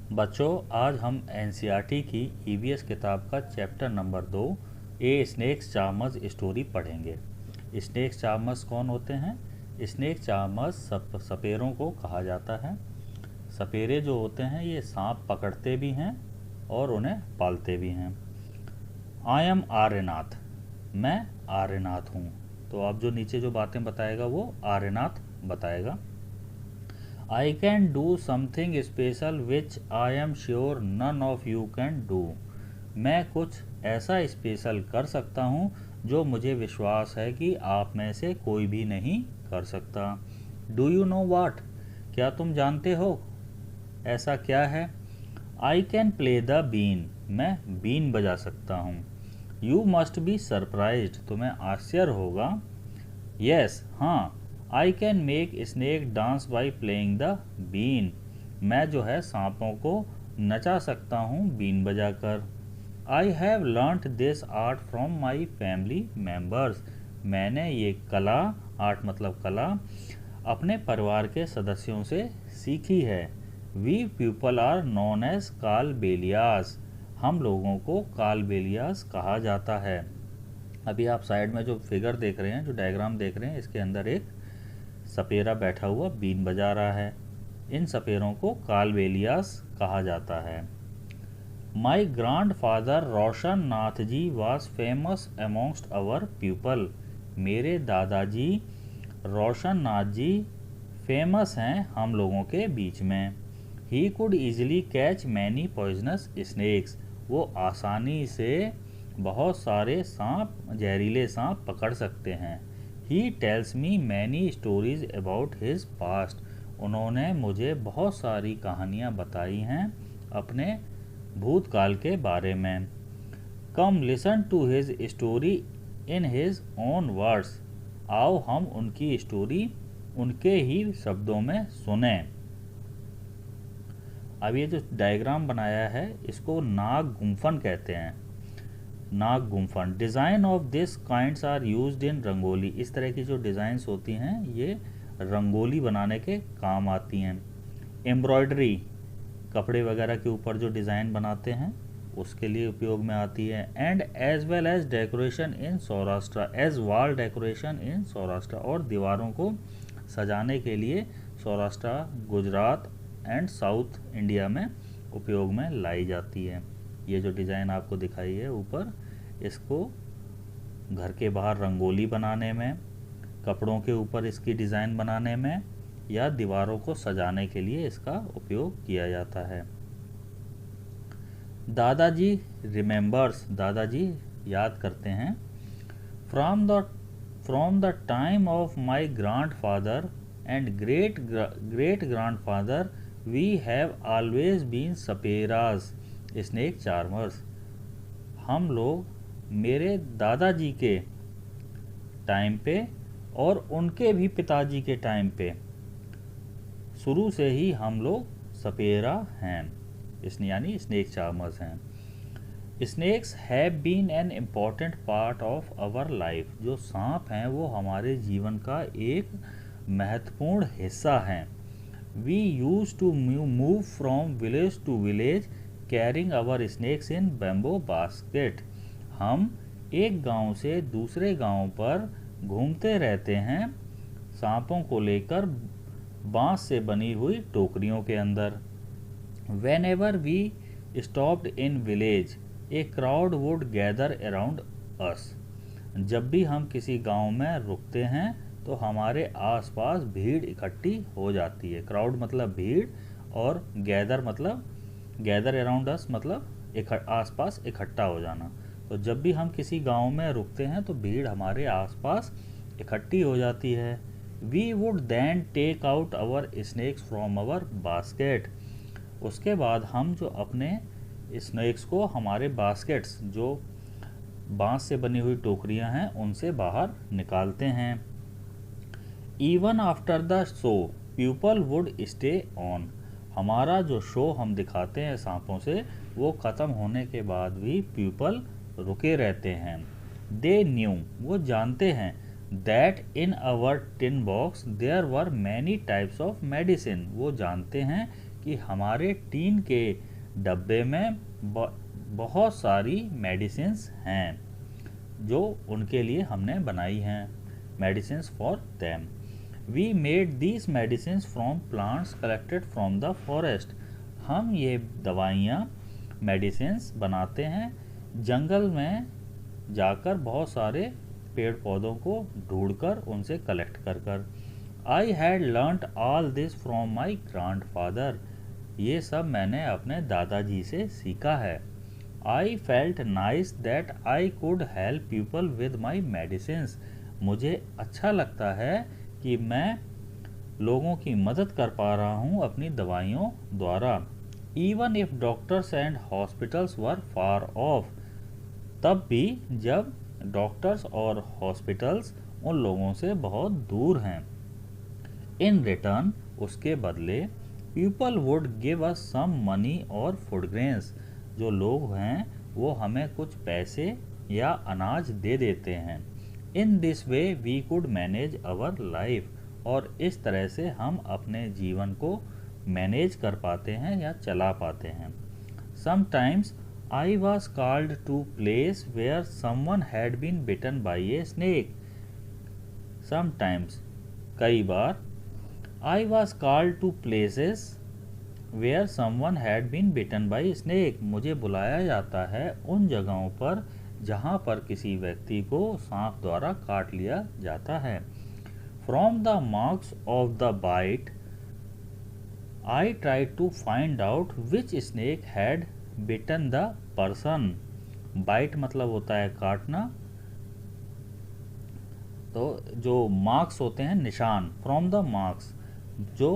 बच्चों, आज हम एनसीईआरटी की ईवीएस किताब का चैप्टर नंबर 2 ए स्नेक्स चार्मर्स स्टोरी पढ़ेंगे। स्नेक्स चार्मर्स कौन होते हैं? स्नेक चार्मर्स सपेरों को कहा जाता है। सपेरे जो होते हैं ये सांप पकड़ते भी हैं और उन्हें पालते भी हैं। आई एम आर्यनाथ, मैं आर्यनाथ हूँ। तो आप जो नीचे जो बातें बताएगा वो आर्यनाथ बताएगा। I can do something special which I am sure none of you can do. मैं कुछ ऐसा स्पेशल कर सकता हूँ जो मुझे विश्वास है कि आप में से कोई भी नहीं कर सकता। Do you know what? क्या तुम जानते हो ऐसा क्या है? I can play the bean. मैं बीन बजा सकता हूँ। You must be surprised. तुम्हें आश्चर्य होगा। Yes, हाँ। I can make snake dance by playing the bean. मैं जो है सांपों को नचा सकता हूँ बीन बजाकर। I have learnt this art from my family members. मैंने ये कला, आर्ट मतलब कला, अपने परिवार के सदस्यों से सीखी है। We people are known as Kalbelias. हम लोगों को कालबेलियास कहा जाता है। अभी आप साइड में जो फिगर देख रहे हैं, जो डायग्राम देख रहे हैं, इसके अंदर एक सपेरा बैठा हुआ बीन बजा रहा है। इन सपेरों को कालबेलियास कहा जाता है। My grandfather Roshan Nath ji was famous amongst our people. मेरे दादाजी रोशन नाथ जी फेमस हैं हम लोगों के बीच में। He could easily catch many poisonous snacks. वो आसानी से बहुत सारे सांप, जहरीले सांप पकड़ सकते हैं। He tells me many stories about his past. उन्होंने मुझे बहुत सारी कहानियाँ बताई हैं अपने भूतकाल के बारे में। Come listen to his story in his own words. आओ हम उनकी स्टोरी उनके ही शब्दों में सुने। अब ये जो डायग्राम बनाया है इसको नाग गुम्फन कहते हैं। नाग गुम्फन। Design of this kinds are used in rangoli. इस तरह की जो डिज़ाइंस होती हैं ये रंगोली बनाने के काम आती हैं। एम्ब्रॉयडरी, कपड़े वगैरह के ऊपर जो डिज़ाइन बनाते हैं उसके लिए उपयोग में आती है। And as well as decoration in Saurashtra, as wall decoration in Saurashtra. और दीवारों को सजाने के लिए Saurashtra, Gujarat and South India में उपयोग में लाई जाती है। ये जो डिज़ाइन आपको दिखाई है ऊपर, इसको घर के बाहर रंगोली बनाने में, कपड़ों के ऊपर इसकी डिज़ाइन बनाने में या दीवारों को सजाने के लिए इसका उपयोग किया जाता है। दादाजी रिमेंबर्स, दादाजी याद करते हैं। From the time of my grandfather and great grandfather we have always been saperas snake charmers. हम लोग मेरे दादाजी के टाइम पे और उनके भी पिताजी के टाइम पे शुरू से ही हम लोग सपेरा हैं, इसने यानी स्नेक चार्मर्स हैं। Snakes have been an important part of our life. जो सांप हैं वो हमारे जीवन का एक महत्वपूर्ण हिस्सा हैं। We use to move from village to village carrying our snakes in bamboo basket. हम एक गांव से दूसरे गांव पर घूमते रहते हैं सांपों को लेकर बांस से बनी हुई टोकरियों के अंदर। Whenever we stopped in village a crowd would gather around us. जब भी हम किसी गांव में रुकते हैं तो हमारे आसपास भीड़ इकट्ठी हो जाती है। क्राउड मतलब भीड़ और गैदर मतलब गैदर अराउंड अस मतलब आसपास इकट्ठा हो जाना। तो जब भी हम किसी गांव में रुकते हैं तो भीड़ हमारे आसपास इकट्ठी हो जाती है। We would then take out our snakes from our basket. उसके बाद हम जो अपने स्नेक्स को हमारे बास्केट्स, जो बांस से बनी हुई टोकरियां हैं, उनसे बाहर निकालते हैं। Even after the show people would stay on. हमारा जो शो हम दिखाते हैं सांपों से, वो ख़त्म होने के बाद भी पीपल रुके रहते हैं। दे न्यू, वो जानते हैं, that in our tin box there were many types of medicine. वो जानते हैं कि हमारे टीन के डब्बे में बहुत सारी मेडिसिन्स हैं जो उनके लिए हमने बनाई हैं, medicines for them. We made these medicines from plants collected from the forest. हम ये दवाइयाँ मेडिसिन्स बनाते हैं जंगल में जाकर, बहुत सारे पेड़ पौधों को ढूंढकर उनसे कलेक्ट कर कर। I had learned all this from my grandfather. ये सब मैंने अपने दादाजी से सीखा है। I felt nice that I could help people with my medicines. मुझे अच्छा लगता है कि मैं लोगों की मदद कर पा रहा हूँ अपनी दवाइयों द्वारा। Even if doctors and hospitals were far of. तब भी जब डॉक्टर्स और हॉस्पिटल्स उन लोगों से बहुत दूर हैं। इन रिटर्न, उसके बदले, people would give us some money और फूड ग्रेन्स। जो लोग हैं वो हमें कुछ पैसे या अनाज दे देते हैं। In this way we could manage our life. और इस तरह से हम अपने जीवन को मैनेज कर पाते हैं या चला पाते हैं। Sometimes I was called to place where someone had been bitten by a snake. Sometimes, कई बार, I was called to places where someone had been bitten by a snake. मुझे बुलाया जाता है उन जगहों पर जहाँ पर किसी व्यक्ति को सांप द्वारा काट लिया जाता है। From the marks of the bite, I tried to find out which snake had bitten the person. Bite मतलब होता है काटना, तो जो मार्क्स होते हैं निशान, फ्रॉम द मार्क्स, जो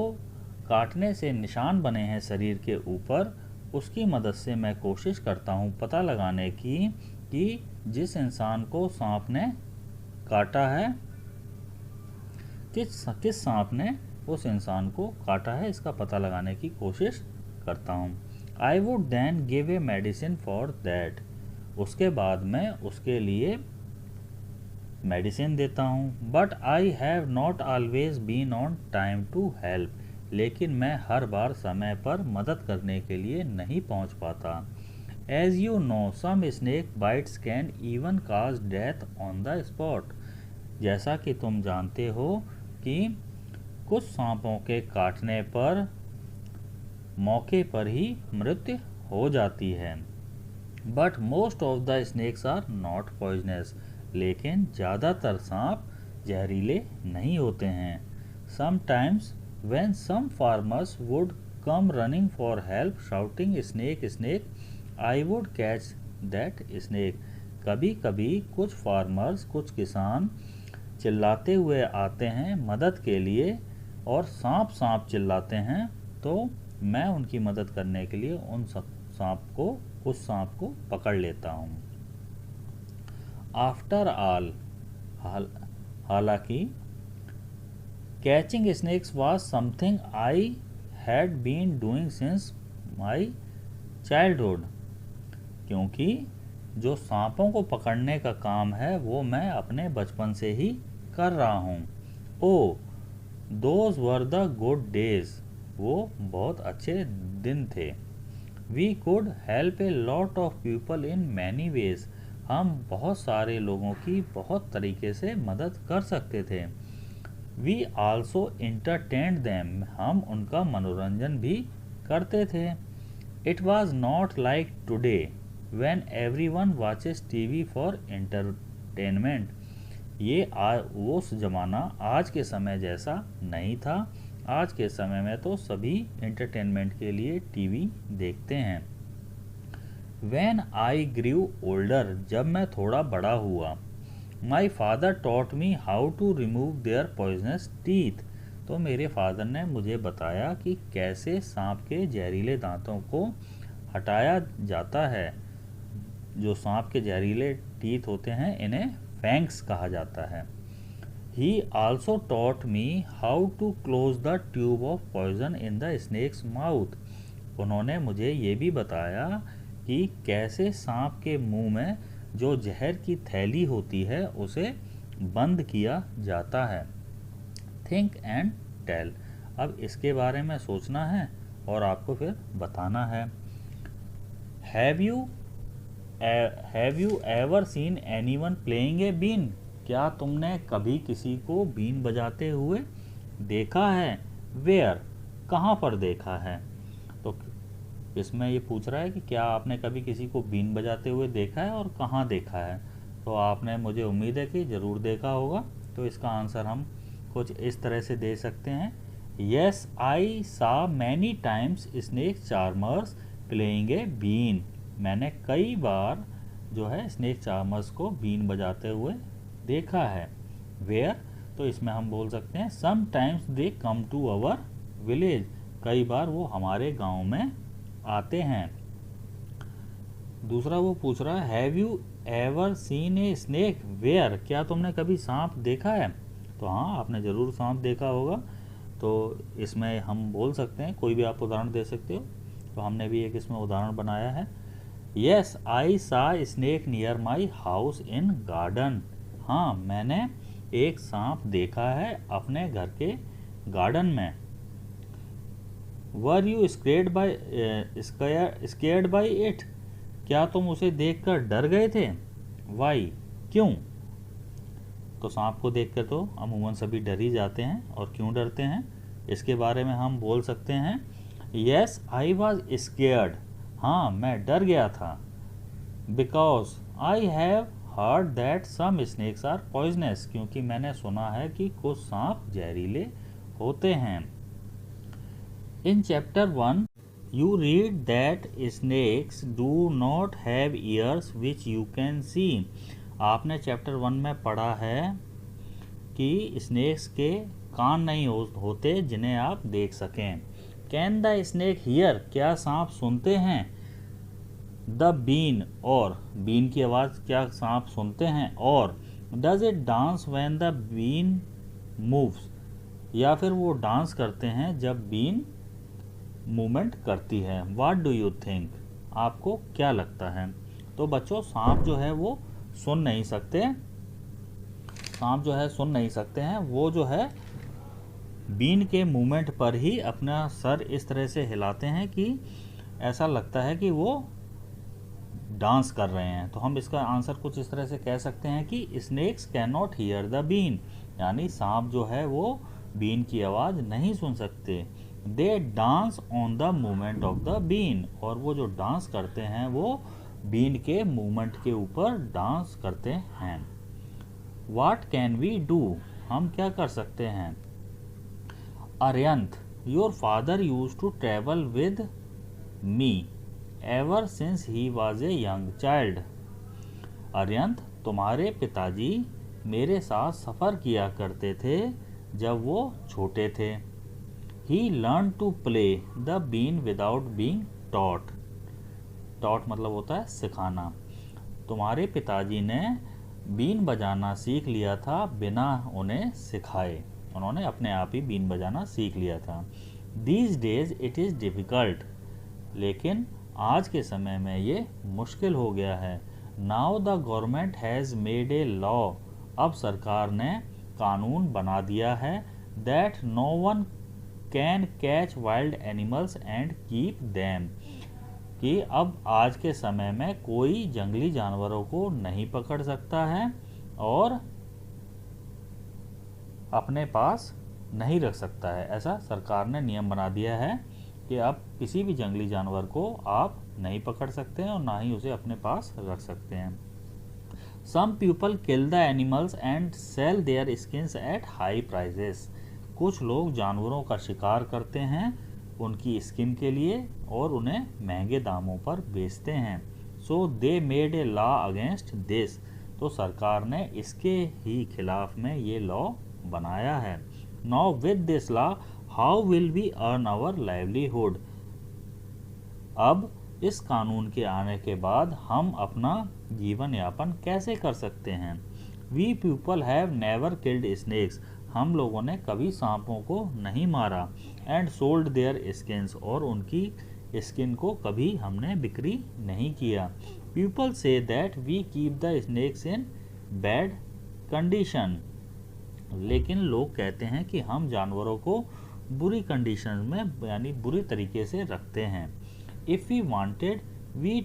काटने से निशान बने हैं शरीर के ऊपर, उसकी मदद से मैं कोशिश करता हूँ पता लगाने की कि जिस इंसान को सांप ने काटा है, किस सांप ने उस इंसान को काटा है, इसका पता लगाने की कोशिश करता हूँ। I would then give a medicine for that. उसके बाद मैं उसके लिए मेडिसिन देता हूँ। But I have not always been on time to help. लेकिन मैं हर बार समय पर मदद करने के लिए नहीं पहुँच पाता। As you know, some snake bites can even cause death on the spot. जैसा कि तुम जानते हो कि कुछ सांपों के काटने पर मौके पर ही मृत्यु हो जाती है। But most of the snakes are not poisonous. लेकिन ज़्यादातर सांप जहरीले नहीं होते हैं। Sometimes when some farmers would come running for help shouting snake snake, I would catch that snake. कभी कभी कुछ फार्मर्स, कुछ किसान चिल्लाते हुए आते हैं मदद के लिए और सांप सांप चिल्लाते हैं, तो मैं उनकी मदद करने के लिए उस सांप को पकड़ लेता हूँ। आफ्टर ऑल, हालांकि, catching snakes was something I had been doing since my childhood. क्योंकि जो सांपों को पकड़ने का काम है वो मैं अपने बचपन से ही कर रहा हूँ। Oh those were the good days. वो बहुत अच्छे दिन थे। We could help a lot of people in many ways. हम बहुत सारे लोगों की बहुत तरीके से मदद कर सकते थे। We also entertained them. हम उनका मनोरंजन भी करते थे। It was not like today when everyone watches TV for entertainment. ये वो ज़माना आज के समय जैसा नहीं था। आज के समय में तो सभी एंटरटेनमेंट के लिए टीवी देखते हैं। When I grew older, जब मैं थोड़ा बड़ा हुआ, My father taught me how to remove their poisonous teeth. तो मेरे फादर ने मुझे बताया कि कैसे सांप के जहरीले दांतों को हटाया जाता है। जो सांप के जहरीले टीथ होते हैं इन्हें फैंक्स कहा जाता है। He also taught me how to close the tube of poison in the snake's mouth. उन्होंने मुझे ये भी बताया कि कैसे सांप के मुंह में जो जहर की थैली होती है उसे बंद किया जाता है। Think and tell. अब इसके बारे में सोचना है और आपको फिर बताना है। Have you ever seen anyone playing a been? क्या तुमने कभी किसी को बीन बजाते हुए देखा है? वेयर, कहाँ पर देखा है? तो इसमें ये पूछ रहा है कि क्या आपने कभी किसी को बीन बजाते हुए देखा है और कहाँ देखा है। तो आपने, मुझे उम्मीद है कि ज़रूर देखा होगा। तो इसका आंसर हम कुछ इस तरह से दे सकते हैं, yes I saw many times snake charmers playing a been. मैंने कई बार जो है स्नेक चार्मर्स को बीन बजाते हुए देखा है। वेयर, तो इसमें हम बोल सकते हैं sometimes they come to our village. कई बार वो हमारे गांव में आते हैं। दूसरा वो पूछ रहा है have you ever seen a snake where? क्या तुमने कभी सांप देखा है? तो हाँ, आपने ज़रूर सांप देखा होगा। तो इसमें हम बोल सकते हैं, कोई भी आप उदाहरण दे सकते हो। तो हमने भी एक इसमें उदाहरण बनाया है, येस आई सा snake near my house in garden. हाँ, मैंने एक सांप देखा है अपने घर के गार्डन में। Were you scared by it? क्या तुम उसे देखकर डर गए थे? वाई, क्यों? तो सांप को देखकर तो अमूमन सभी डर ही जाते हैं, और क्यों डरते हैं इसके बारे में हम बोल सकते हैं, येस आई वॉज स्केर्ड। हाँ, मैं डर गया था। Because I have heard that some snakes are poisonous. क्योंकि मैंने सुना है कि कुछ सांप जहरीले होते हैं। In chapter 1 you read that snakes do not have ears which you can see. आपने चैप्टर 1 में पढ़ा है कि स्नेक्स के कान नहीं होते जिन्हें आप देख सकें। Can the snake here? क्या सांप सुनते हैं? द बीन, और बीन की आवाज़ क्या सांप सुनते हैं? और does it dance when the been moves? या फिर वो डांस करते हैं जब बीन मूवमेंट करती है। What do you think? आपको क्या लगता है? तो बच्चों, सांप जो है वो सुन नहीं सकते, सांप जो है सुन नहीं सकते हैं। वो जो है बीन के मूवमेंट पर ही अपना सर इस तरह से हिलाते हैं कि ऐसा लगता है कि वो डांस कर रहे हैं। तो हम इसका आंसर कुछ इस तरह से कह सकते हैं कि snakes can not hear the been, यानी सांप जो है वो बीन की आवाज़ नहीं सुन सकते। They dance on the movement of the been, और वो जो डांस करते हैं वो बीन के मूवमेंट के ऊपर डांस करते हैं। What can we do? हम क्या कर सकते हैं? Aryant, your father use to travel with me ever since he was a young child. Aryant, तुम्हारे पिताजी मेरे साथ सफ़र किया करते थे जब वो छोटे थे। He learn to play the been without being taught. Taught मतलब होता है सिखाना। तुम्हारे पिताजी ने बीन बजाना सीख लिया था बिना उन्हें सिखाए। उन्होंने अपने आप ही बीन बजाना सीख लिया था। These days it is difficult. लेकिन आज के समय में ये मुश्किल हो गया है। Now the government has made a law. अब सरकार ने कानून बना दिया है that no one can catch wild animals and keep them, कि अब आज के समय में कोई जंगली जानवरों को नहीं पकड़ सकता है और अपने पास नहीं रख सकता है। ऐसा सरकार ने नियम बना दिया है कि अब किसी भी जंगली जानवर को आप नहीं पकड़ सकते हैं और ना ही उसे अपने पास रख सकते हैं। Some people kill the animals and sell their skins at high prices. कुछ लोग जानवरों का शिकार करते हैं उनकी स्किन के लिए और उन्हें महंगे दामों पर बेचते हैं। So they made a law against this. तो सरकार ने इसके ही खिलाफ में ये लॉ बनाया है। Now with this law how will we earn our livelihood. अब इस कानून के आने के बाद हम अपना जीवन यापन कैसे कर सकते हैं? We people have never killed snakes. हम लोगों ने कभी सांपों को नहीं मारा। एंड सोल्ड देयर स्किन्स, और उनकी स्किन को कभी हमने बिक्री नहीं किया। People say that we keep the snakes in bad condition. लेकिन लोग कहते हैं कि हम जानवरों को बुरी कंडीशन में यानी बुरी तरीके से रखते हैं। If we wanted we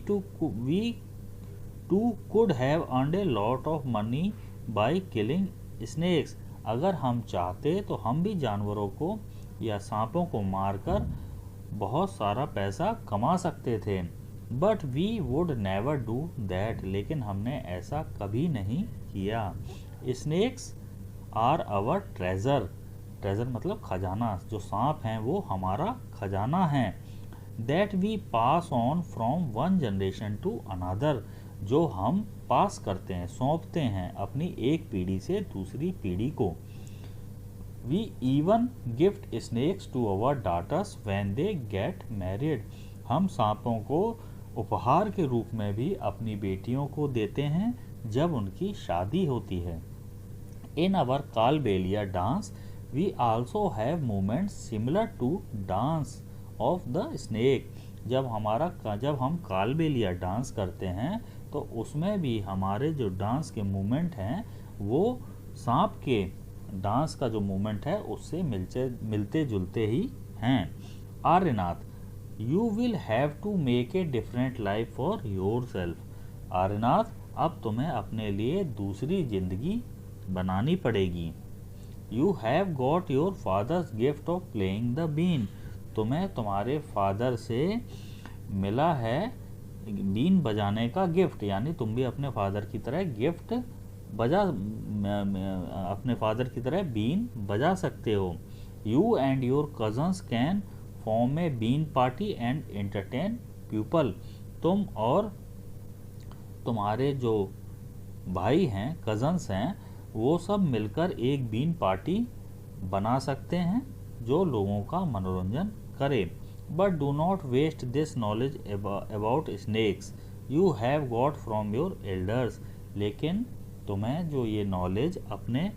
too could have earned a lot of money by killing snakes. अगर हम चाहते तो हम भी जानवरों को या सांपों को मारकर बहुत सारा पैसा कमा सकते थे। But we would never do that, लेकिन हमने ऐसा कभी नहीं किया। Snakes are our treasure, treasure मतलब खजाना, जो सांप हैं वो हमारा खजाना है। That we pass on from one generation to another, जो हम पास करते हैं, सौंपते हैं अपनी एक पीढ़ी से दूसरी पीढ़ी को। We even gift snakes to our daughters when they get married, हम सांपों को उपहार के रूप में भी अपनी बेटियों को देते हैं जब उनकी शादी होती है। In our Kalbelia dance we also have movements similar to dance of the snake, जब हम कालबेलिया डांस करते हैं तो उसमें भी हमारे जो डांस के मूवमेंट हैं वो सांप के डांस का जो मूवमेंट है उससे मिलते जुलते ही हैं। Aryanath, you will have to make a different life for yourself. Aryanath, अब तुम्हें अपने लिए दूसरी जिंदगी बनानी पड़ेगी। You have got your father's gift of playing the been, तुम्हें तुम्हारे फादर से मिला है बीन बजाने का गिफ्ट, यानी तुम भी अपने फादर की तरह अपने फादर की तरह बीन बजा सकते हो। You and your cousins can form a been party and entertain people, तुम और तुम्हारे जो भाई हैं, कजन्स हैं, वो सब मिलकर एक बीन पार्टी बना सकते हैं जो लोगों का मनोरंजन करे। But do not waste this knowledge about snakes you have got from your elders, लेकिन तुम्हें जो ये नॉलेज अपने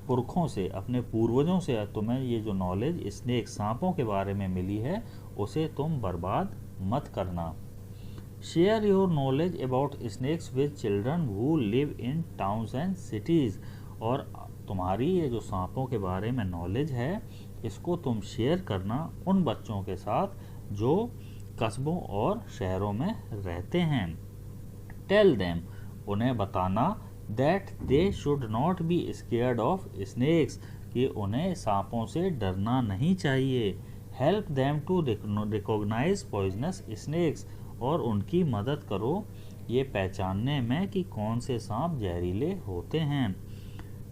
पुरखों से, अपने पूर्वजों से तुम्हें ये जो नॉलेज स्नेक सांपों के बारे में मिली है उसे तुम बर्बाद मत करना। Share your knowledge about snakes with children who live in towns and cities, और तुम्हारी ये जो सांपों के बारे में नॉलेज है इसको तुम शेयर करना उन बच्चों के साथ जो कस्बों और शहरों में रहते हैं। टेल देम, उन्हें बताना, that they should not be scared of snakes, कि उन्हें सांपों से डरना नहीं चाहिए। Help them to recognise poisonous snakes, और उनकी मदद करो ये पहचानने में कि कौन से सांप जहरीले होते हैं।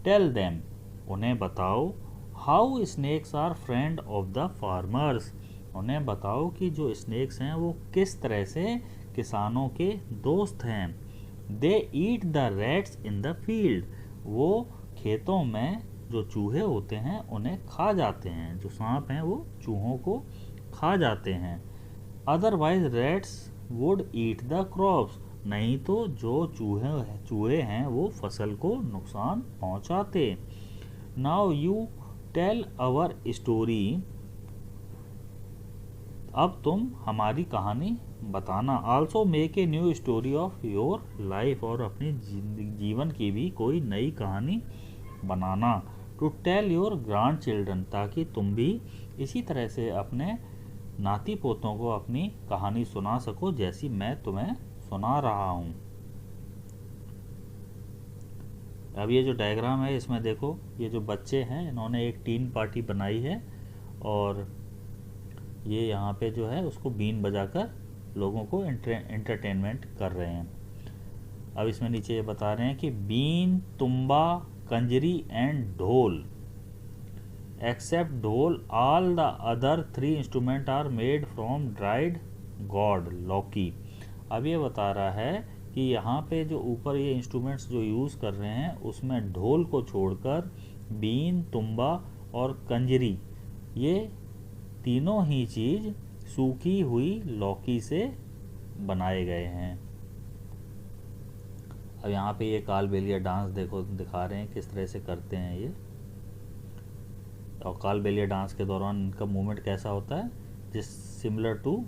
टेल देम, उन्हें बताओ, how snakes are friend of the farmers, उन्हें बताओ कि जो स्नेक्स हैं वो किस तरह से किसानों के दोस्त हैं। They eat the rats in the field, वो खेतों में जो चूहे होते हैं उन्हें खा जाते हैं, जो सांप हैं वो चूहों को खा जाते हैं। Otherwise rats would eat the crops, नहीं तो जो चूहे हैं वो फसल को नुकसान पहुंचाते। Now you tell our story, अब तुम हमारी कहानी बताना। Also make a new story of your life, और अपनी जीवन की भी कोई नई कहानी बनाना। To tell your grandchildren, ताकि तुम भी इसी तरह से अपने नाती पोतों को अपनी कहानी सुना सको जैसी मैं तुम्हें सुना रहा हूँ। अब ये जो डायग्राम है इसमें देखो, ये जो बच्चे हैं इन्होंने एक टीन पार्टी बनाई है और ये यहाँ पे जो है उसको बीन बजाकर लोगों को एंटरटेनमेंट कर रहे हैं। अब इसमें नीचे ये बता रहे हैं कि been, tumba, kanjari and dhol, except dhol all the other 3 instrument are made from dried gourd lauki. अब ये बता रहा है कि यहाँ पे जो ऊपर ये इंस्ट्रूमेंट्स जो यूज़ कर रहे हैं उसमें ढोल को छोड़कर बीन, तुम्बा और कंजरी, ये तीनों ही चीज़ सूखी हुई लौकी से बनाए गए हैं। अब यहाँ पे ये कालबेलिया डांस देखो, दिखा रहे हैं किस तरह से करते हैं ये। और कालबेलिया डांस के दौरान इनका मूवमेंट कैसा होता है, जिस सिमिलर टू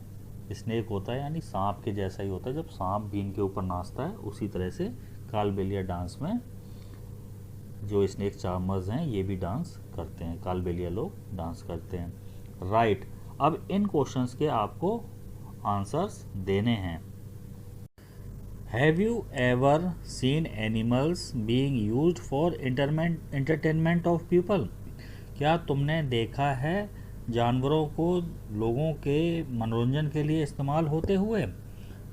स्नेक होता है, यानी सांप के जैसा ही होता है। जब सांप बीन के ऊपर नाचता है उसी तरह से कालबेलिया डांस में जो स्नेक चार्मर्स हैं ये भी डांस करते हैं, कालबेलिया लोग डांस करते हैं। राइट। अब इन क्वेश्चंस के आपको आंसर्स देने हैं। Have you ever scene animals being used for entertainment of people? क्या तुमने देखा है जानवरों को लोगों के मनोरंजन के लिए इस्तेमाल होते हुए?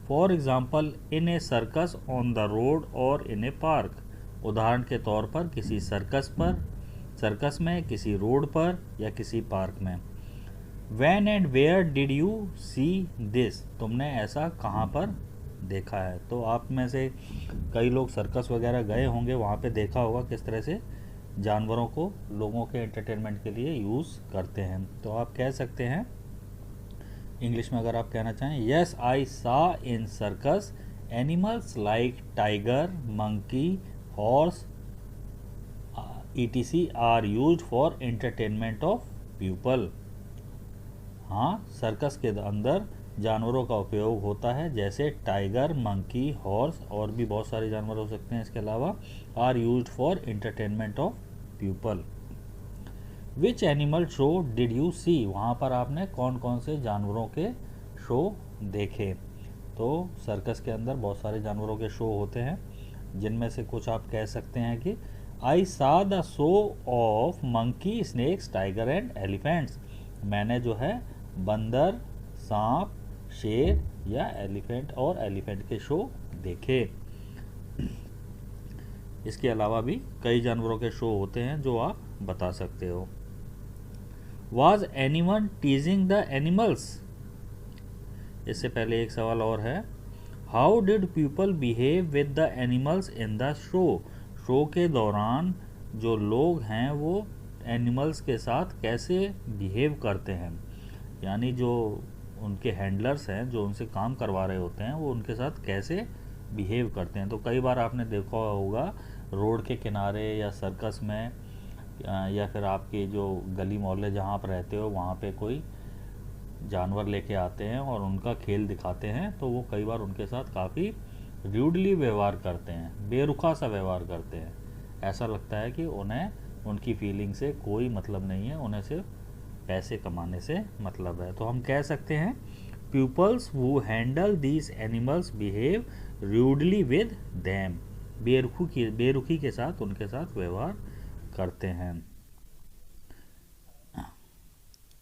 For example in A circus on the road और इन ए पार्क। उदाहरण के तौर पर किसी सर्कस में, किसी रोड पर या किसी पार्क में। When and where did you see this? तुमने ऐसा कहाँ पर देखा है? तो आप में से कई लोग सर्कस वगैरह गए होंगे, वहाँ पे देखा होगा किस तरह से जानवरों को लोगों के एंटरटेनमेंट के लिए यूज़ करते हैं। तो आप कह सकते हैं इंग्लिश में, अगर आप कहना चाहें, yes I saw in circus animals like tiger, monkey, horse etc are used for entertainment of people. हाँ, सर्कस के अंदर जानवरों का उपयोग होता है, जैसे टाइगर, मंकी, हॉर्स और भी बहुत सारे जानवर हो सकते हैं इसके अलावा। Are used for entertainment of people. Which animal show did you see? वहाँ पर आपने कौन कौन से जानवरों के शो देखे? तो सर्कस के अंदर बहुत सारे जानवरों के शो होते हैं, जिनमें से कुछ आप कह सकते हैं कि I saw the show of monkey, snakes, tiger and elephants. मैंने जो है बंदर, सांप, शेर या एलिफेंट के शो देखे। इसके अलावा भी कई जानवरों के शो होते हैं जो आप बता सकते हो। Was anyone teasing the animals? इससे पहले एक सवाल और है, How did people behave with the animals in the show? Show के दौरान जो लोग हैं वो एनिमल्स के साथ कैसे बिहेव करते हैं? यानी जो उनके हैंडलर्स हैं, जो उनसे काम करवा रहे होते हैं, वो उनके साथ कैसे बिहेव करते हैं। तो कई बार आपने देखा होगा रोड के किनारे या सर्कस में या फिर आपके जो गली मोहल्ले जहाँ आप रहते हो वहाँ पे कोई जानवर लेके आते हैं और उनका खेल दिखाते हैं, तो वो कई बार उनके साथ काफ़ी र्यूडली व्यवहार करते हैं, बेरुखा सा व्यवहार करते हैं। ऐसा लगता है कि उन्हें उनकी फीलिंग से कोई मतलब नहीं है, उन्हें सिर्फ पैसे कमाने से मतलब है। तो हम कह सकते हैं peoples who handle these animals behave rudely with them. बेरुखी के साथ उनके साथ व्यवहार करते हैं।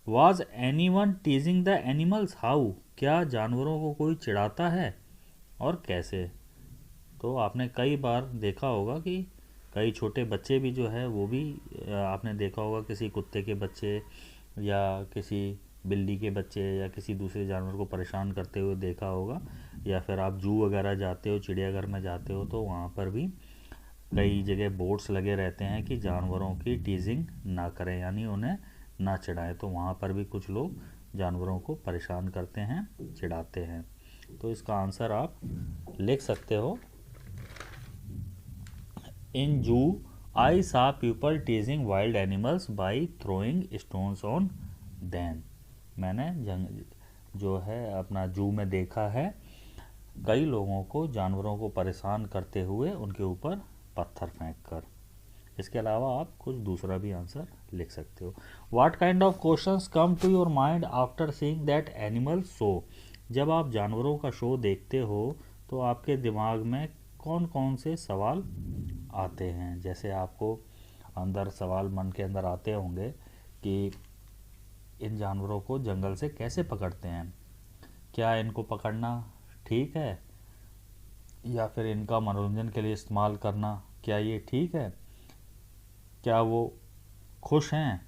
Was anyone teasing the animals? How? क्या जानवरों को कोई चिढ़ाता है और कैसे? तो आपने कई बार देखा होगा कि कई छोटे बच्चे भी जो है वो भी आपने देखा होगा किसी कुत्ते के बच्चे या किसी बिल्ली के बच्चे या किसी दूसरे जानवर को परेशान करते हुए देखा होगा। या फिर आप जू वगैरह जाते हो, चिड़ियाघर में जाते हो, तो वहाँ पर भी कई जगह बोर्ड्स लगे रहते हैं कि जानवरों की टीजिंग ना करें, यानी उन्हें ना चिढ़ाएं। तो वहाँ पर भी कुछ लोग जानवरों को परेशान करते हैं, चिढ़ाते हैं। तो इसका आंसर आप लिख सकते हो, इन जू आई सा people टीजिंग wild animals by throwing stones on them. मैंने जो है अपना जू में देखा है कई लोगों को जानवरों को परेशान करते हुए उनके ऊपर पत्थर फेंक कर। इसके अलावा आप कुछ दूसरा भी आंसर लिख सकते हो। What kind of questions come to your mind after seeing that animal show? जब आप जानवरों का शो देखते हो तो आपके दिमाग में कौन कौन से सवाल आते हैं? जैसे आपको अंदर सवाल मन के अंदर आते होंगे कि इन जानवरों को जंगल से कैसे पकड़ते हैं, क्या इनको पकड़ना ठीक है, या फिर इनका मनोरंजन के लिए इस्तेमाल करना क्या ये ठीक है, क्या वो खुश हैं,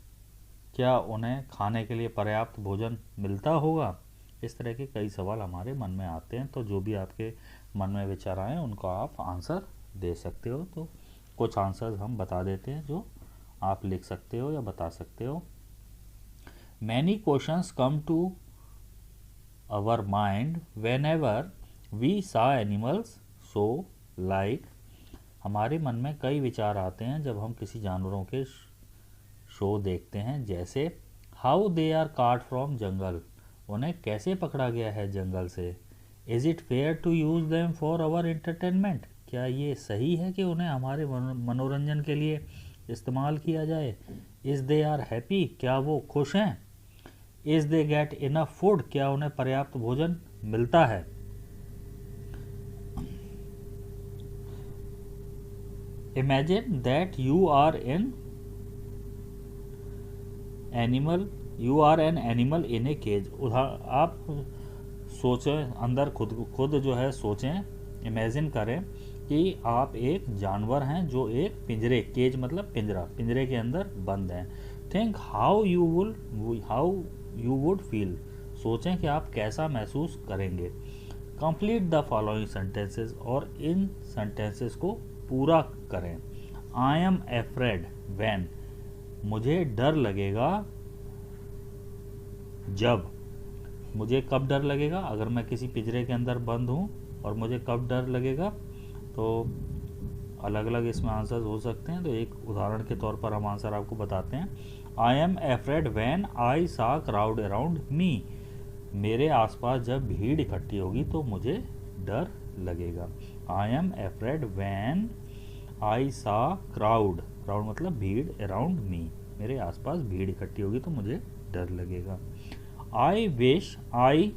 क्या उन्हें खाने के लिए पर्याप्त भोजन मिलता होगा? इस तरह के कई सवाल हमारे मन में आते हैं। तो जो भी आपके मन में विचार आए उनको आप आंसर दे सकते हो। तो कुछ आंसर हम बता देते हैं जो आप लिख सकते हो या बता सकते हो। Many questions come to our mind whenever we saw animals show like. हमारे मन में कई विचार आते हैं जब हम किसी जानवरों के शो देखते हैं, जैसे how they are caught from jungle, उन्हें कैसे पकड़ा गया है जंगल से। Is it fair to use them for our entertainment, क्या ये सही है कि उन्हें हमारे मनोरंजन के लिए इस्तेमाल किया जाए। इज़ दे आर हैप्पी, क्या वो खुश हैं। Is they get enough food, क्या उन्हें पर्याप्त भोजन मिलता है। Imagine that you are an animal in a cage. आप सोचें, अंदर खुद जो है सोचें, इमेजिन करें कि आप एक जानवर हैं जो एक पिंजरे, केज मतलब पिंजरा, पिंजरे के अंदर बंद हैं। Think how you would feel, सोचें कि आप कैसा महसूस करेंगे। कंप्लीट द फॉलोइंग सेंटेंसेस, और इन सेंटेंसेस को पूरा करें। आई एम एफ्रेड व्हेन, मुझे डर लगेगा जब। मुझे कब डर लगेगा, अगर मैं किसी पिंजरे के अंदर बंद हूँ और मुझे कब डर लगेगा, तो अलग अलग इसमें आंसर्स हो सकते हैं। तो एक उदाहरण के तौर पर हम आंसर आपको बताते हैं। I am afraid when I सा क्राउड अराउंड मी, मेरे आसपास जब भीड़ इकट्ठी होगी तो मुझे डर लगेगा। I am afraid when I सा क्राउड, क्राउड मतलब भीड़, अराउंड मी, मेरे आसपास भीड़ इकट्ठी होगी तो मुझे डर लगेगा। आई विश आई,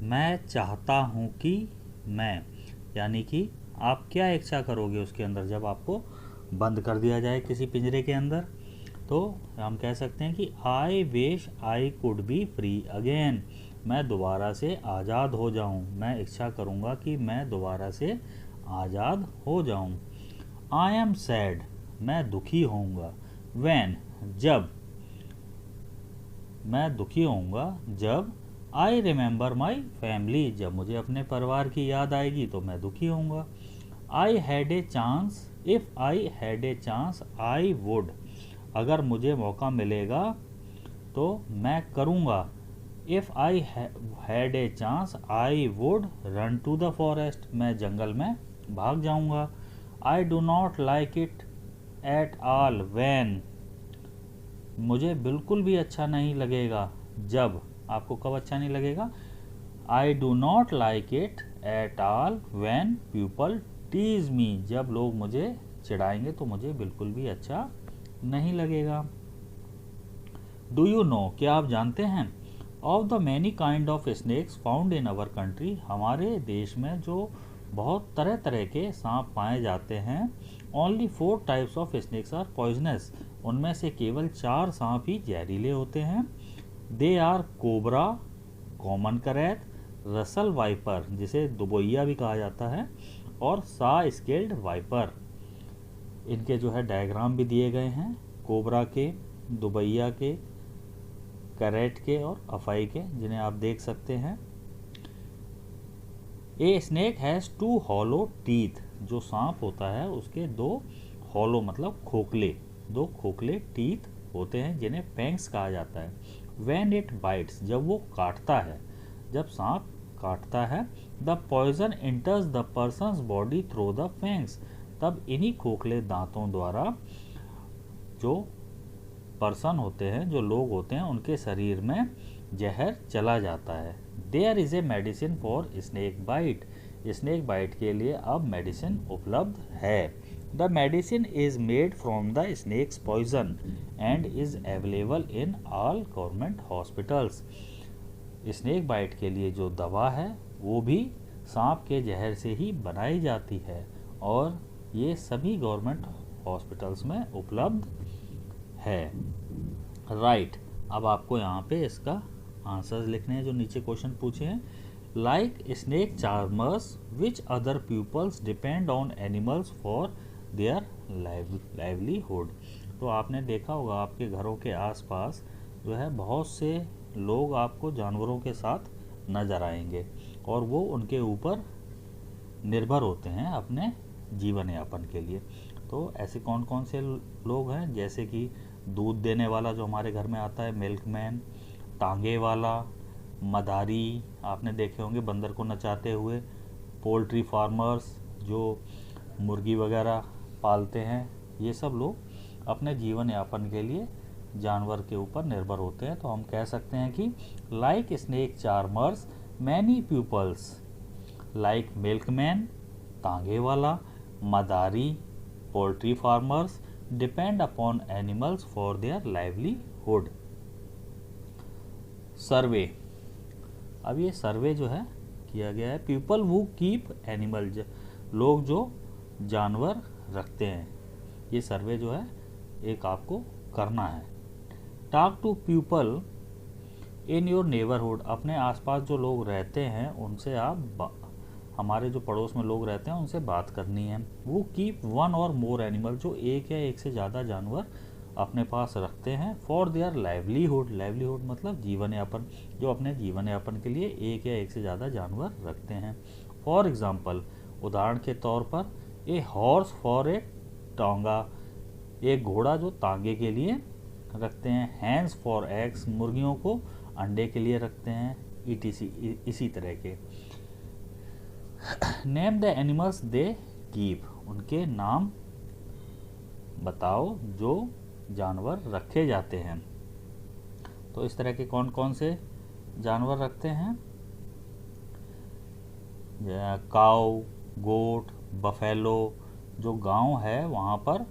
मैं चाहता हूँ कि मैं, यानी कि आप क्या इच्छा करोगे उसके अंदर जब आपको बंद कर दिया जाए किसी पिंजरे के अंदर। तो हम कह सकते हैं कि I wish I could be free again, मैं दोबारा से आज़ाद हो जाऊं, मैं इच्छा करूंगा कि मैं दोबारा से आज़ाद हो जाऊं। आई एम सैड, मैं दुखी होऊंगा। व्हेन, जब, मैं दुखी होऊंगा जब। आई रिमेंबर माई फैमिली, जब मुझे अपने परिवार की याद आएगी तो मैं दुखी होऊंगा। I had a chance, if I had a chance I would, अगर मुझे मौका मिलेगा तो मैं करूँगा। If I had a chance I would run to the forest, मैं जंगल में भाग जाऊँगा। I do not like it at all when, मुझे बिल्कुल भी अच्छा नहीं लगेगा जब। आपको कब अच्छा नहीं लगेगा? I do not like it at all when people tease me, जब लोग मुझे चिढ़ाएंगे तो मुझे बिल्कुल भी अच्छा नहीं लगेगा। डू यू नो, क्या आप जानते हैं? Of the many kind of snakes found in our country, हमारे देश में जो बहुत तरह तरह के सांप पाए जाते हैं। Only 4 types of snakes are poisonous, उनमें से केवल 4 सांप ही जहरीले होते हैं। They are cobra, common krait, Russell viper जिसे दुबैया भी कहा जाता है, और सा स्केल्ड वाइपर। इनके जो है डायग्राम भी दिए गए हैं, कोबरा के, दुबैया के, करैट के और अफाई के, जिन्हें आप देख सकते हैं। A snake has 2 hollow teeth, जो सांप होता है उसके 2 हॉलो मतलब खोखले, 2 खोखले टीथ होते हैं जिन्हें फैंग्स कहा जाता है। When it bites, जब वो काटता है, जब सांप काटता है, the poison enters the person's body through the fangs, तब इन्हीं खोखले दांतों द्वारा जो पर्सन होते हैं, जो लोग होते हैं, उनके शरीर में जहर चला जाता है। There is a medicine for snake bite, snake bite के लिए अब मेडिसिन उपलब्ध है। The medicine is made from the snake's poison and is available in all government hospitals. Snake bite के लिए जो दवा है वो भी सांप के जहर से ही बनाई जाती है और ये सभी गवर्नमेंट हॉस्पिटल्स में उपलब्ध है। राइट, अब आपको यहाँ पे इसका आंसर्स लिखने हैं जो नीचे क्वेश्चन पूछे हैं। Like snake charmers which other peoples depend on animals for their livelihood. तो आपने देखा होगा आपके घरों के आसपास जो है बहुत से लोग आपको जानवरों के साथ नज़र आएंगे और वो उनके ऊपर निर्भर होते हैं अपने जीवन यापन के लिए। तो ऐसे कौन कौन से लोग हैं, जैसे कि दूध देने वाला जो हमारे घर में आता है, मिल्कमैन, टांगे वाला, मदारी, आपने देखे होंगे बंदर को नचाते हुए, पोल्ट्री फार्मर्स जो मुर्गी वगैरह पालते हैं, ये सब लोग अपने जीवन यापन के लिए जानवर के ऊपर निर्भर होते हैं। तो हम कह सकते हैं कि like snake charmers many peoples like milkman, तांगे वाला, madari, poultry farmers depend upon animals for their livelihood. Hood. Survey, अब ये सर्वे जो है किया गया है, पीपल हु कीप एनिमल, लोग जो जानवर रखते हैं, ये सर्वे जो है एक आपको करना है। Talk to people in your neighbourhood, अपने आसपास जो लोग रहते हैं उनसे आप, हमारे जो पड़ोस में लोग रहते हैं उनसे बात करनी है। वो keep one or more animal, जो एक या एक से ज़्यादा जानवर अपने पास रखते हैं। फॉर देयर लाइवलीहुड, लाइवलीहुड मतलब जीवन यापन, जो अपने जीवन यापन के लिए एक या एक से ज़्यादा जानवर रखते हैं। फॉर एग्ज़ाम्पल, उदाहरण के तौर पर, ए हॉर्स फॉर ए टांगा, एक घोड़ा जो तांगे के लिए रखते हैं। हैंस फॉर एग्स, मुर्गियों को अंडे के लिए रखते हैं। ईटीसी, इसी तरह के। Name the animals they keep, उनके नाम बताओ जो जानवर रखे जाते हैं। तो इस तरह के कौन कौन से जानवर रखते हैं? काऊ, गोट, बफेलो, जो गांव है वहाँ पर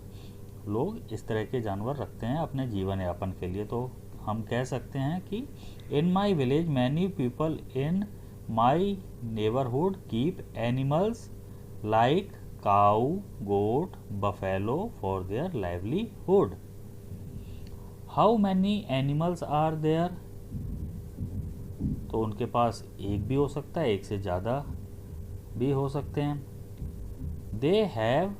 लोग इस तरह के जानवर रखते हैं अपने जीवन यापन के लिए। तो हम कह सकते हैं कि in my village many people in my neighbourhood keep animals like cow, goat, buffalo for their livelihood. How many animals are there, तो उनके पास एक भी हो सकता है, एक से ज़्यादा भी हो सकते हैं। दे have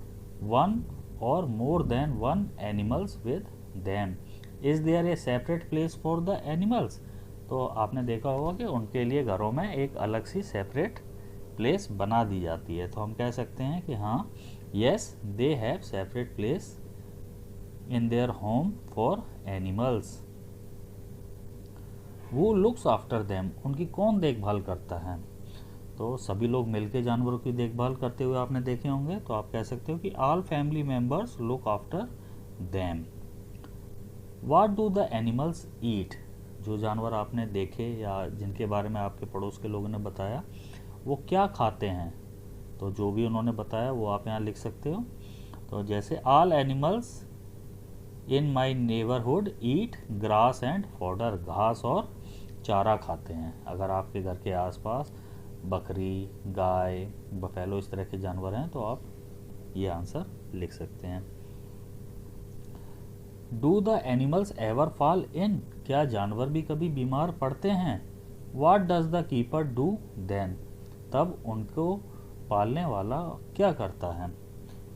one or more than one animals with them. Is there a separate place for the animals, तो आपने देखा होगा कि उनके लिए घरों में एक अलग सी सेपरेट प्लेस बना दी जाती है। तो हम कह सकते हैं कि हाँ, yes they have separate place in their home for animals. वो लुक्स आफ्टर देम, उनकी कौन देखभाल करता है? तो सभी लोग मिलकर जानवरों की देखभाल करते हुए आपने देखे होंगे। तो आप कह सकते हो कि all family members look after them. What do the animals eat, जो जानवर आपने देखे या जिनके बारे में आपके पड़ोस के लोगों ने बताया वो क्या खाते हैं, तो जो भी उन्होंने बताया वो आप यहाँ लिख सकते हो। तो जैसे all animals in my neighbourhood eat grass and fodder, घास और चारा खाते हैं। अगर आपके घर के आसपास बकरी, गाय, बफेलो इस तरह के जानवर हैं तो आप ये आंसर लिख सकते हैं। Do the animals ever fall in, क्या जानवर भी कभी बीमार पड़ते हैं? What does the keeper do then, तब उनको पालने वाला क्या करता है?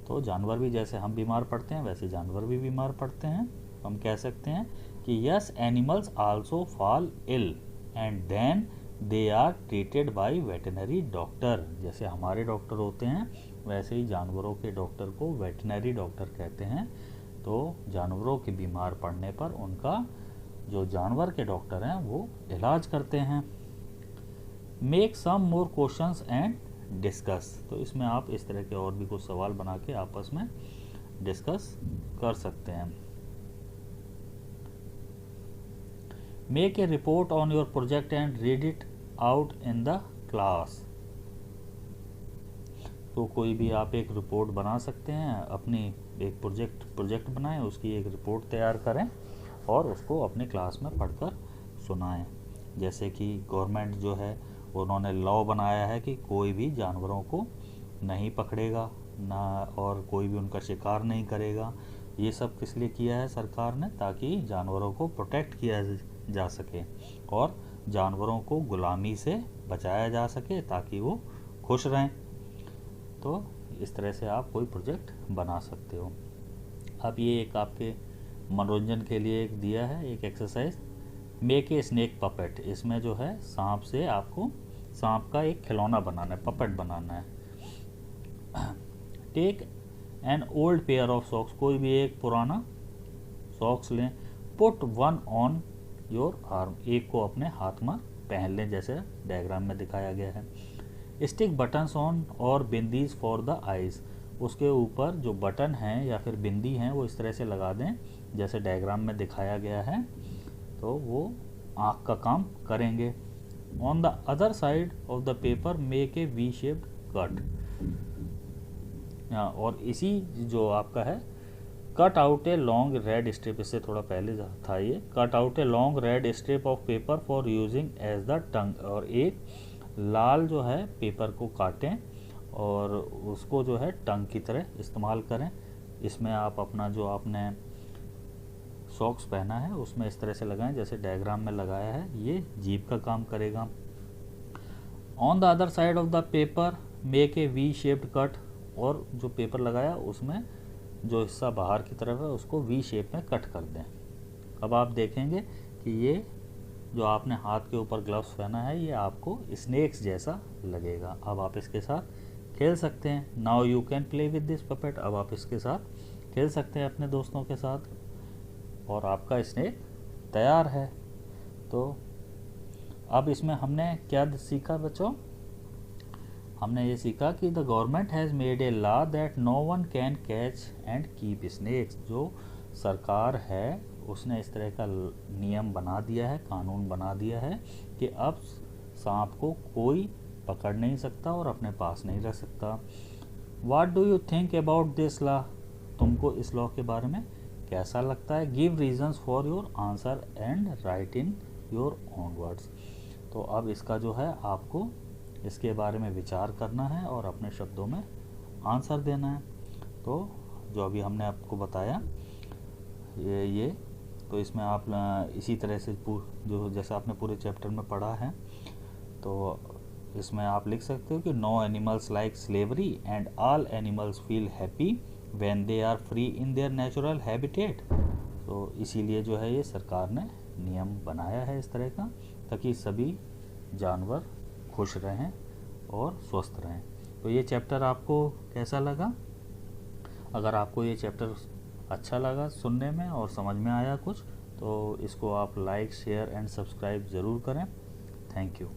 तो जानवर भी जैसे हम बीमार पड़ते हैं वैसे जानवर भी बीमार पड़ते हैं। हम कह सकते हैं कि yes animals also fall ill and then they are treated by veterinary doctor, जैसे हमारे डॉक्टर होते हैं वैसे ही जानवरों के डॉक्टर को वेटनरी डॉक्टर कहते हैं। तो जानवरों के बीमार पड़ने पर उनका जो जानवर के डॉक्टर हैं वो इलाज करते हैं। Make some more questions and discuss, तो इसमें आप इस तरह के और भी कुछ सवाल बना के आपस में डिस्कस कर सकते हैं। Make a report on your project and read it out in the class, तो कोई भी आप एक रिपोर्ट बना सकते हैं, अपनी एक प्रोजेक्ट बनाएं, उसकी एक रिपोर्ट तैयार करें और उसको अपने क्लास में पढ़कर सुनाएं। जैसे कि गवर्नमेंट जो है उन्होंने लॉ बनाया है कि कोई भी जानवरों को नहीं पकड़ेगा ना, और कोई भी उनका शिकार नहीं करेगा। ये सब किस लिए किया है सरकार ने? ताकि जानवरों को प्रोटेक्ट किया जा सके और जानवरों को गुलामी से बचाया जा सके ताकि वो खुश रहें। तो इस तरह से आप कोई प्रोजेक्ट बना सकते हो। अब ये एक आपके मनोरंजन के लिए एक दिया है एक exercise, make a snake puppet. इसमें जो है सांप से आपको सांप का एक खिलौना बनाना है, पपेट बनाना है। Take an old pair of socks, कोई भी एक पुराना सॉक्स लें। Put one on your arm, एक को अपने हाथ में पहन लें जैसे डायग्राम में दिखाया गया है। स्टिक बटन्स ऑन और बिंदीज फॉर द आइज, उसके ऊपर जो बटन हैं या फिर बिंदी हैं वो इस तरह से लगा दें जैसे डायग्राम में दिखाया गया है, तो वो आँख का काम करेंगे। On the other side of the paper make a V shaped cut, और इसी जो आपका है cut out a long red strip, इससे थोड़ा पहले था ये, cut out a long red strip of paper for using as the tongue, और एक लाल जो है पेपर को काटें और उसको जो है टंग की तरह इस्तेमाल करें। इसमें आप अपना जो आपने सॉक्स पहना है उसमें इस तरह से लगाएं जैसे डायग्राम में लगाया है, ये जीभ का काम करेगा। On the other side of the paper make a V shaped cut, और जो पेपर लगाया उसमें जो हिस्सा बाहर की तरफ है उसको वी शेप में कट कर दें। अब आप देखेंगे कि ये जो आपने हाथ के ऊपर ग्लव्स पहना है ये आपको स्नेक्स जैसा लगेगा। अब आप इसके साथ खेल सकते हैं। Now you can play with this puppet, अब आप इसके साथ खेल सकते हैं अपने दोस्तों के साथ और आपका स्नेक तैयार है। तो अब इसमें हमने क्या सीखा बच्चों? हमने ये सीखा कि the government has made a law that no one can catch and keep snakes. जो सरकार है उसने इस तरह का नियम बना दिया है, कानून बना दिया है कि अब सांप को कोई पकड़ नहीं सकता और अपने पास नहीं रख सकता। What do you think about this law? तुमको इस लॉ के बारे में कैसा लगता है? Give reasons for your answer and right in your own words. तो अब इसका जो है आपको इसके बारे में विचार करना है और अपने शब्दों में आंसर देना है। तो जो अभी हमने आपको बताया ये तो इसमें आप इसी तरह से जो जैसे आपने पूरे चैप्टर में पढ़ा है तो इसमें आप लिख सकते हो कि no animals like slavery and all animals feel happy when they are free in their natural habitat. तो इसीलिए जो है ये सरकार ने नियम बनाया है इस तरह का, ताकि सभी जानवर खुश रहें और स्वस्थ रहें। तो ये चैप्टर आपको कैसा लगा? अगर आपको ये चैप्टर अच्छा लगा सुनने में और समझ में आया कुछ, तो इसको आप लाइक, शेयर एंड सब्सक्राइब ज़रूर करें। Thank you.